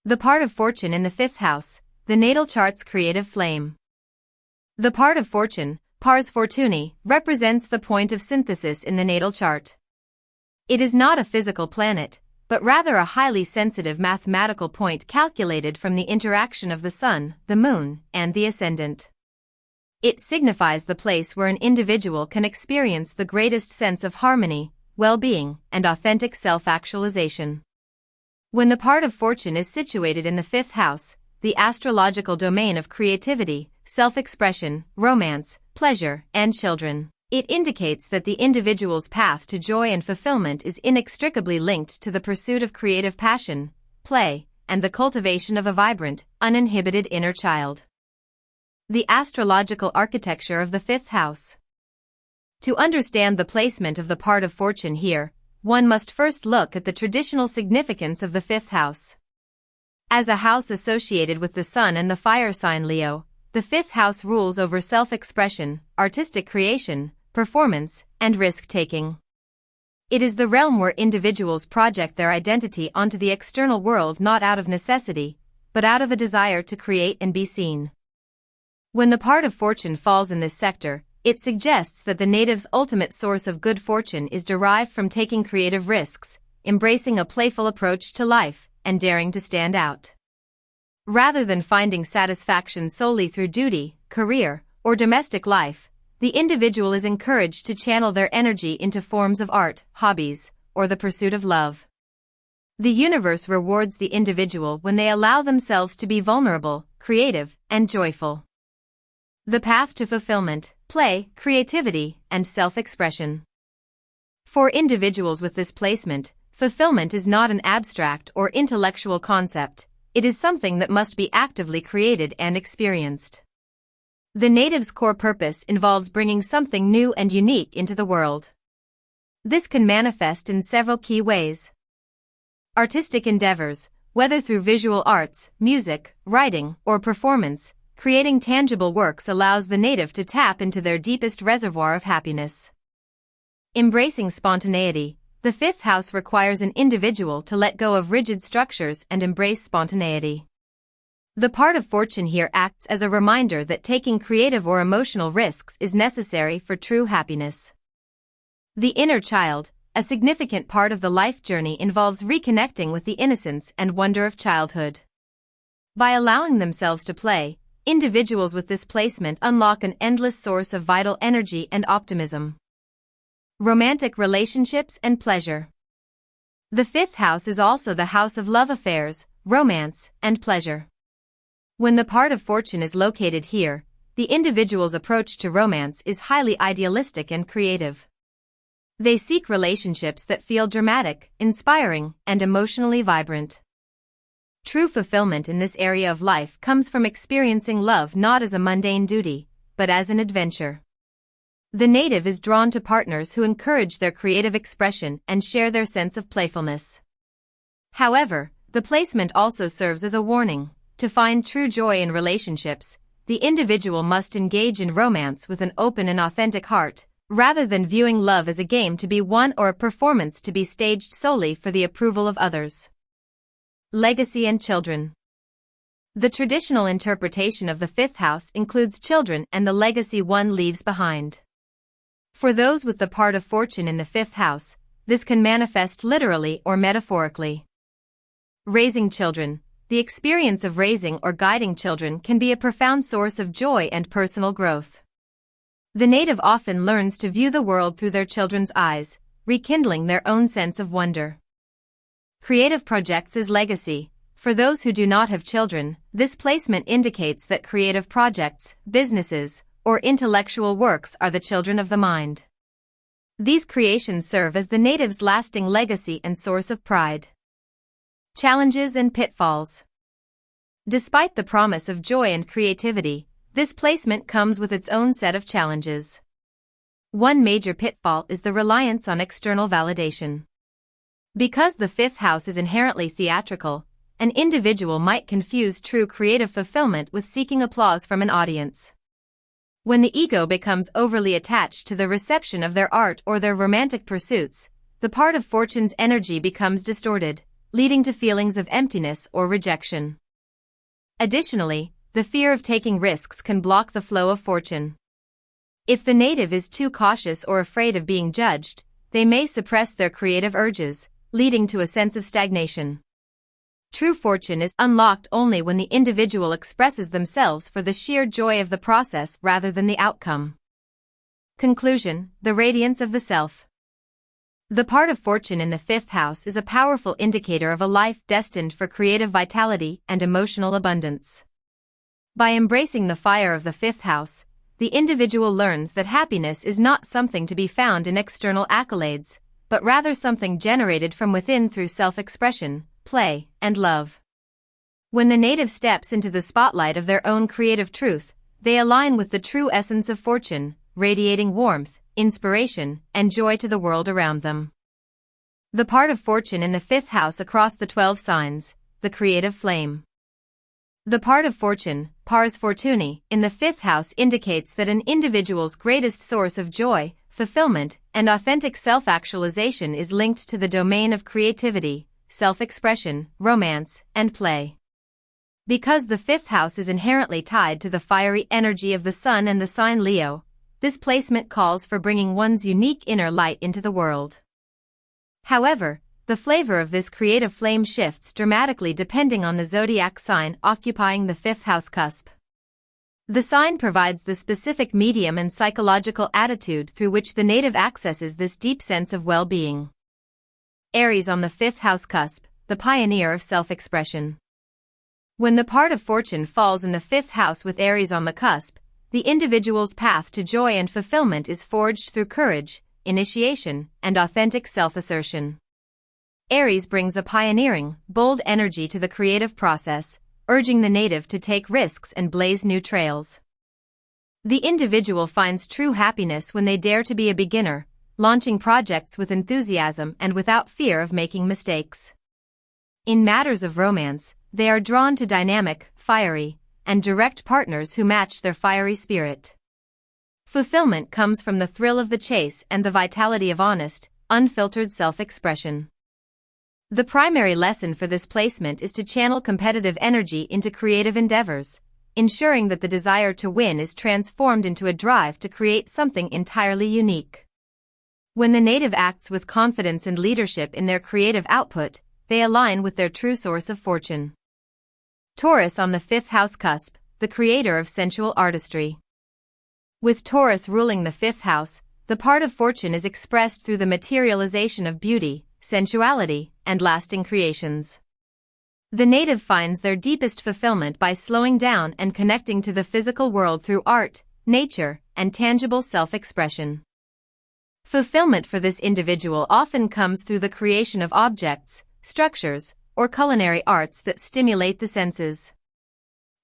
The part of fortune in the fifth house, the natal chart's creative flame. The part of fortune, pars fortunae, represents the point of synthesis in the natal chart. It is not a physical planet, but rather a highly sensitive mathematical point calculated from the interaction of the sun, the moon, and the ascendant. It signifies the place where an individual can experience the greatest sense of harmony, well-being, and authentic self-actualization. When the part of fortune is situated in the fifth house, the astrological domain of creativity, self-expression, romance, pleasure, and children, it indicates that the individual's path to joy and fulfillment is inextricably linked to the pursuit of creative passion, play, and the cultivation of a vibrant, uninhibited inner child. The astrological architecture of the fifth house. To understand the placement of the part of fortune here, one must first look at the traditional significance of the fifth house. As a house associated with the sun and the fire sign Leo, the fifth house rules over self-expression, artistic creation, performance, and risk-taking. It is the realm where individuals project their identity onto the external world not out of necessity, but out of a desire to create and be seen. When the part of fortune falls in this sector, it suggests that the native's ultimate source of good fortune is derived from taking creative risks, embracing a playful approach to life, and daring to stand out. Rather than finding satisfaction solely through duty, career, or domestic life, the individual is encouraged to channel their energy into forms of art, hobbies, or the pursuit of love. The universe rewards the individual when they allow themselves to be vulnerable, creative, and joyful. The path to fulfillment, play, creativity, and self-expression. For individuals with this placement, fulfillment is not an abstract or intellectual concept, it is something that must be actively created and experienced. The native's core purpose involves bringing something new and unique into the world. This can manifest in several key ways. Artistic endeavors, whether through visual arts, music, writing, or performance, creating tangible works allows the native to tap into their deepest reservoir of happiness. Embracing spontaneity, the fifth house requires an individual to let go of rigid structures and embrace spontaneity. The part of fortune here acts as a reminder that taking creative or emotional risks is necessary for true happiness. The inner child, a significant part of the life journey, involves reconnecting with the innocence and wonder of childhood. By allowing themselves to play, individuals with this placement unlock an endless source of vital energy and optimism. Romantic relationships and pleasure. The fifth house is also the house of love affairs, romance, and pleasure. When the part of fortune is located here, the individual's approach to romance is highly idealistic and creative. They seek relationships that feel dramatic, inspiring, and emotionally vibrant. True fulfillment in this area of life comes from experiencing love not as a mundane duty, but as an adventure. The native is drawn to partners who encourage their creative expression and share their sense of playfulness. However, the placement also serves as a warning. To find true joy in relationships, the individual must engage in romance with an open and authentic heart, rather than viewing love as a game to be won or a performance to be staged solely for the approval of others. Legacy and children. The traditional interpretation of the fifth house includes children and the legacy one leaves behind. For those with the part of fortune in the fifth house, this can manifest literally or metaphorically. Raising children. The experience of raising or guiding children can be a profound source of joy and personal growth. The native often learns to view the world through their children's eyes, rekindling their own sense of wonder. Creative projects as legacy. For those who do not have children, this placement indicates that creative projects, businesses, or intellectual works are the children of the mind. These creations serve as the native's lasting legacy and source of pride. Challenges and pitfalls. Despite the promise of joy and creativity, this placement comes with its own set of challenges. One major pitfall is the reliance on external validation. Because the fifth house is inherently theatrical, an individual might confuse true creative fulfillment with seeking applause from an audience. When the ego becomes overly attached to the reception of their art or their romantic pursuits, the part of fortune's energy becomes distorted, leading to feelings of emptiness or rejection. Additionally, the fear of taking risks can block the flow of fortune. If the native is too cautious or afraid of being judged, they may suppress their creative urges, leading to a sense of stagnation. True fortune is unlocked only when the individual expresses themselves for the sheer joy of the process rather than the outcome. Conclusion: the radiance of the self. The part of fortune in the fifth house is a powerful indicator of a life destined for creative vitality and emotional abundance. By embracing the fire of the fifth house, the individual learns that happiness is not something to be found in external accolades, but rather something generated from within through self-expression, play, and love. When the native steps into the spotlight of their own creative truth, they align with the true essence of fortune, radiating warmth, inspiration, and joy to the world around them. The part of fortune in the fifth house across the 12 signs, the creative flame. The part of fortune, pars fortunae, in the fifth house indicates that an individual's greatest source of joy, fulfillment, and authentic self-actualization is linked to the domain of creativity, self-expression, romance, and play. Because the fifth house is inherently tied to the fiery energy of the sun and the sign Leo, this placement calls for bringing one's unique inner light into the world. However, the flavor of this creative flame shifts dramatically depending on the zodiac sign occupying the fifth house cusp. The sign provides the specific medium and psychological attitude through which the native accesses this deep sense of well-being. Aries on the fifth house cusp, the pioneer of self-expression. When the part of fortune falls in the fifth house with Aries on the cusp, the individual's path to joy and fulfillment is forged through courage, initiation, and authentic self-assertion. Aries brings a pioneering, bold energy to the creative process, urging the native to take risks and blaze new trails. The individual finds true happiness when they dare to be a beginner, launching projects with enthusiasm and without fear of making mistakes. In matters of romance, they are drawn to dynamic, fiery, and direct partners who match their fiery spirit. Fulfillment comes from the thrill of the chase and the vitality of honest, unfiltered self-expression. The primary lesson for this placement is to channel competitive energy into creative endeavors, ensuring that the desire to win is transformed into a drive to create something entirely unique. When the native acts with confidence and leadership in their creative output, they align with their true source of fortune. Taurus on the fifth house cusp, the creator of sensual artistry. With Taurus ruling the fifth house, the part of fortune is expressed through the materialization of beauty, sensuality, and lasting creations. The native finds their deepest fulfillment by slowing down and connecting to the physical world through art, nature, and tangible self-expression. Fulfillment for this individual often comes through the creation of objects, structures, or culinary arts that stimulate the senses.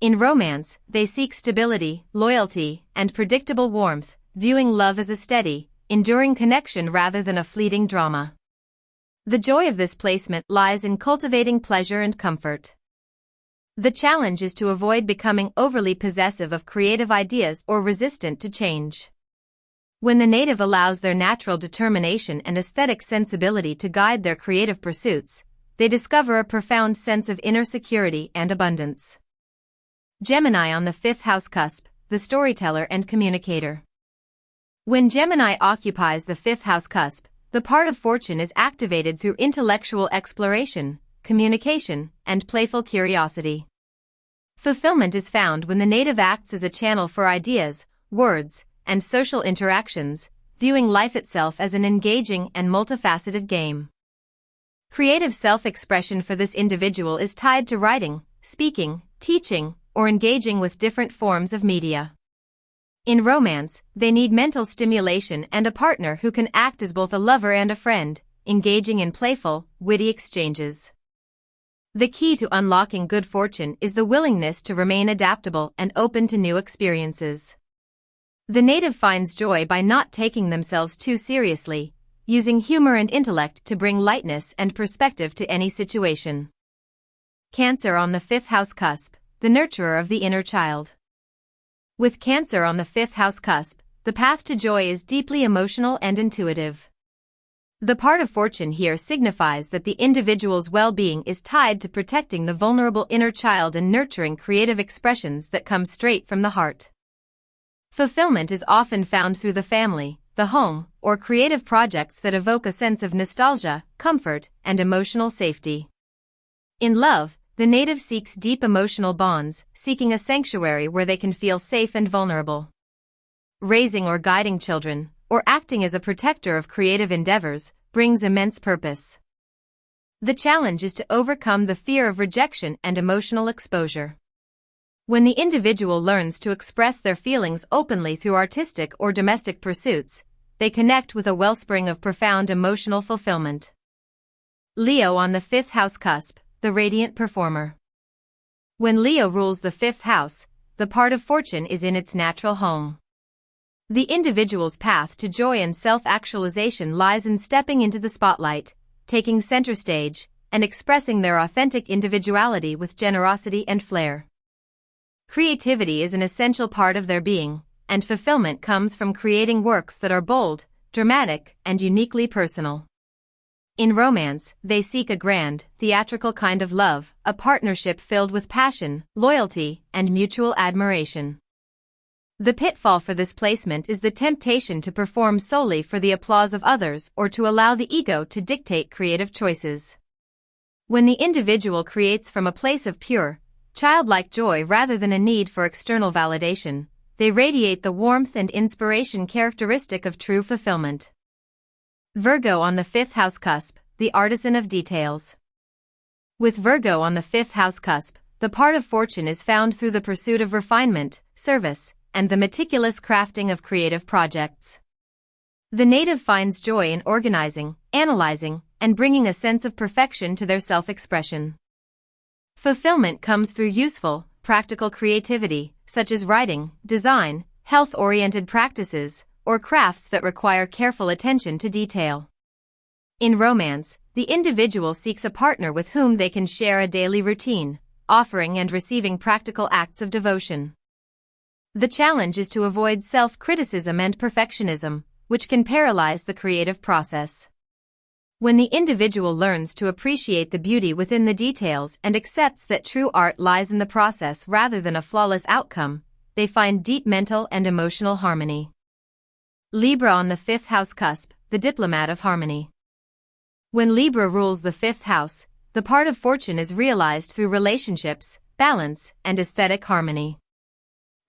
In romance, they seek stability, loyalty, and predictable warmth, viewing love as a steady, enduring connection rather than a fleeting drama. The joy of this placement lies in cultivating pleasure and comfort. The challenge is to avoid becoming overly possessive of creative ideas or resistant to change. When the native allows their natural determination and aesthetic sensibility to guide their creative pursuits, they discover a profound sense of inner security and abundance. Gemini on the fifth house cusp, the storyteller and communicator. When Gemini occupies the fifth house cusp, the part of fortune is activated through intellectual exploration, communication, and playful curiosity. Fulfillment is found when the native acts as a channel for ideas, words, and social interactions, viewing life itself as an engaging and multifaceted game. Creative self-expression for this individual is tied to writing, speaking, teaching, or engaging with different forms of media. In romance, they need mental stimulation and a partner who can act as both a lover and a friend, engaging in playful, witty exchanges. The key to unlocking good fortune is the willingness to remain adaptable and open to new experiences. The native finds joy by not taking themselves too seriously, using humor and intellect to bring lightness and perspective to any situation. Cancer on the fifth house cusp, the nurturer of the inner child. With Cancer on the fifth house cusp, the path to joy is deeply emotional and intuitive. The part of fortune here signifies that the individual's well-being is tied to protecting the vulnerable inner child and nurturing creative expressions that come straight from the heart. Fulfillment is often found through the family, the home, or creative projects that evoke a sense of nostalgia, comfort, and emotional safety. In love, the native seeks deep emotional bonds, seeking a sanctuary where they can feel safe and vulnerable. Raising or guiding children, or acting as a protector of creative endeavors, brings immense purpose. The challenge is to overcome the fear of rejection and emotional exposure. When the individual learns to express their feelings openly through artistic or domestic pursuits, they connect with a wellspring of profound emotional fulfillment. Leo on the fifth house cusp, the radiant performer. When Leo rules the fifth house, the part of fortune is in its natural home. The individual's path to joy and self-actualization lies in stepping into the spotlight, taking center stage, and expressing their authentic individuality with generosity and flair. Creativity is an essential part of their being, and fulfillment comes from creating works that are bold, dramatic, and uniquely personal. In romance, they seek a grand, theatrical kind of love, a partnership filled with passion, loyalty, and mutual admiration. The pitfall for this placement is the temptation to perform solely for the applause of others or to allow the ego to dictate creative choices. When the individual creates from a place of pure, childlike joy rather than a need for external validation, they radiate the warmth and inspiration characteristic of true fulfillment. Virgo on the fifth house cusp, the artisan of details. With Virgo on the fifth house cusp, the part of fortune is found through the pursuit of refinement, service, and the meticulous crafting of creative projects. The native finds joy in organizing, analyzing, and bringing a sense of perfection to their self-expression. Fulfillment comes through useful, practical creativity, such as writing, design, health-oriented practices, or crafts that require careful attention to detail. In romance, the individual seeks a partner with whom they can share a daily routine, offering and receiving practical acts of devotion. The challenge is to avoid self-criticism and perfectionism, which can paralyze the creative process. When the individual learns to appreciate the beauty within the details and accepts that true art lies in the process rather than a flawless outcome, they find deep mental and emotional harmony. Libra on the fifth house cusp, the diplomat of harmony. When Libra rules the fifth house, the part of fortune is realized through relationships, balance, and aesthetic harmony.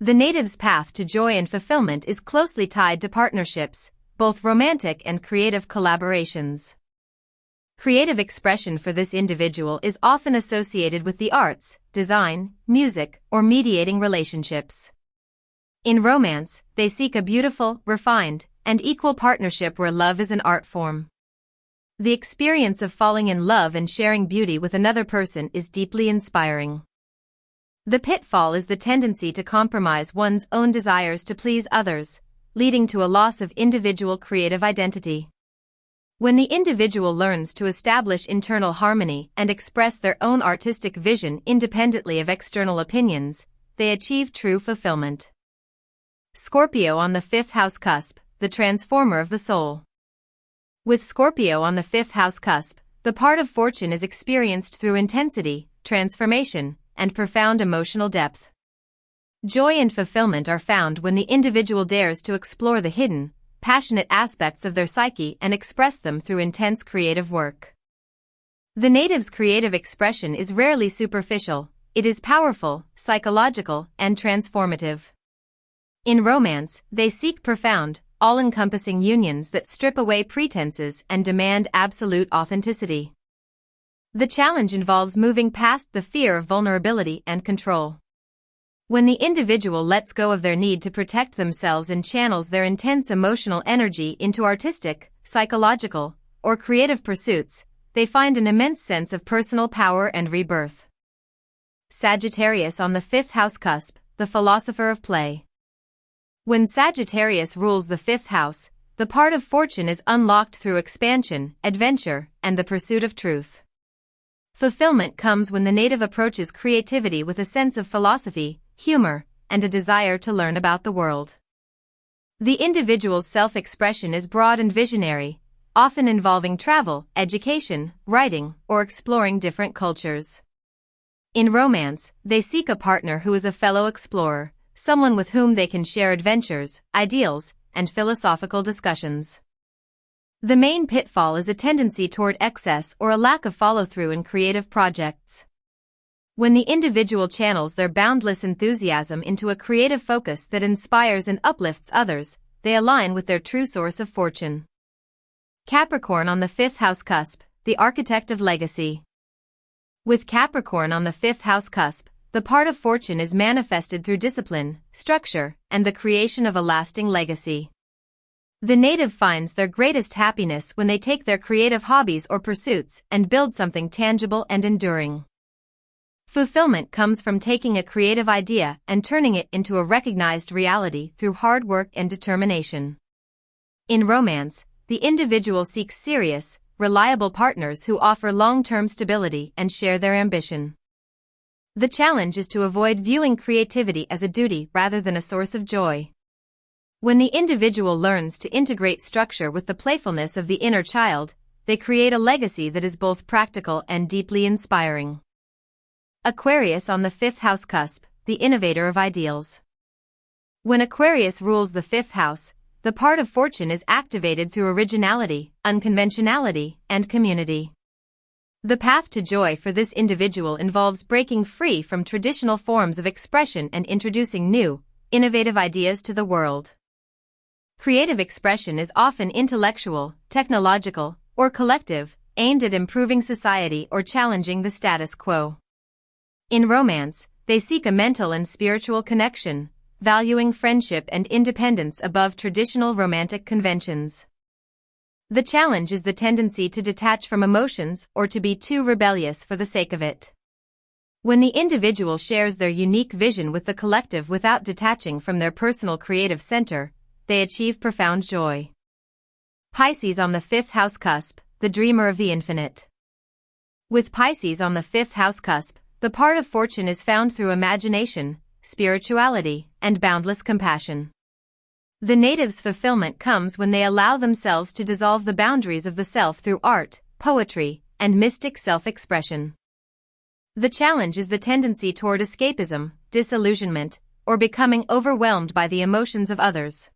The native's path to joy and fulfillment is closely tied to partnerships, both romantic and creative collaborations. Creative expression for this individual is often associated with the arts, design, music, or mediating relationships. In romance, they seek a beautiful, refined, and equal partnership where love is an art form. The experience of falling in love and sharing beauty with another person is deeply inspiring. The pitfall is the tendency to compromise one's own desires to please others, leading to a loss of individual creative identity. When the individual learns to establish internal harmony and express their own artistic vision independently of external opinions, they achieve true fulfillment. Scorpio on the fifth house cusp, the transformer of the soul. With Scorpio on the fifth house cusp, the part of fortune is experienced through intensity, transformation, and profound emotional depth. Joy and fulfillment are found when the individual dares to explore the hidden, passionate aspects of their psyche and express them through intense creative work. The native's creative expression is rarely superficial, it is powerful, psychological, and transformative. In romance, they seek profound, all-encompassing unions that strip away pretenses and demand absolute authenticity. The challenge involves moving past the fear of vulnerability and control. When the individual lets go of their need to protect themselves and channels their intense emotional energy into artistic, psychological, or creative pursuits, they find an immense sense of personal power and rebirth. Sagittarius on the fifth house cusp, the philosopher of play. When Sagittarius rules the fifth house, the part of fortune is unlocked through expansion, adventure, and the pursuit of truth. Fulfillment comes when the native approaches creativity with a sense of philosophy, humor, and a desire to learn about the world. The individual's self-expression is broad and visionary, often involving travel, education, writing, or exploring different cultures. In romance, they seek a partner who is a fellow explorer, someone with whom they can share adventures, ideals, and philosophical discussions. The main pitfall is a tendency toward excess or a lack of follow-through in creative projects. When the individual channels their boundless enthusiasm into a creative focus that inspires and uplifts others, they align with their true source of fortune. Capricorn on the 5th house cusp, the architect of legacy. With Capricorn on the 5th house cusp, the part of fortune is manifested through discipline, structure, and the creation of a lasting legacy. The native finds their greatest happiness when they take their creative hobbies or pursuits and build something tangible and enduring. Fulfillment comes from taking a creative idea and turning it into a recognized reality through hard work and determination. In romance, the individual seeks serious, reliable partners who offer long-term stability and share their ambition. The challenge is to avoid viewing creativity as a duty rather than a source of joy. When the individual learns to integrate structure with the playfulness of the inner child, they create a legacy that is both practical and deeply inspiring. Aquarius on the 5th house cusp, the innovator of ideals. When Aquarius rules the 5th house, the part of fortune is activated through originality, unconventionality, and community. The path to joy for this individual involves breaking free from traditional forms of expression and introducing new, innovative ideas to the world. Creative expression is often intellectual, technological, or collective, aimed at improving society or challenging the status quo. In romance, they seek a mental and spiritual connection, valuing friendship and independence above traditional romantic conventions. The challenge is the tendency to detach from emotions or to be too rebellious for the sake of it. When the individual shares their unique vision with the collective without detaching from their personal creative center, they achieve profound joy. Pisces on the 5th house cusp, the dreamer of the infinite. With Pisces on the 5th house cusp, the part of fortune is found through imagination, spirituality, and boundless compassion. The native's fulfillment comes when they allow themselves to dissolve the boundaries of the self through art, poetry, and mystic self-expression. The challenge is the tendency toward escapism, disillusionment, or becoming overwhelmed by the emotions of others.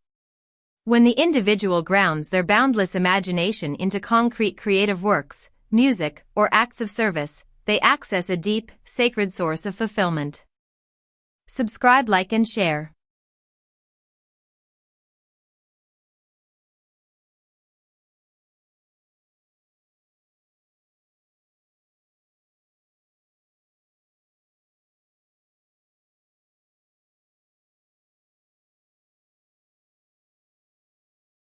When the individual grounds their boundless imagination into concrete creative works, music, or acts of service, they access a deep, sacred source of fulfillment. Subscribe, like, and share.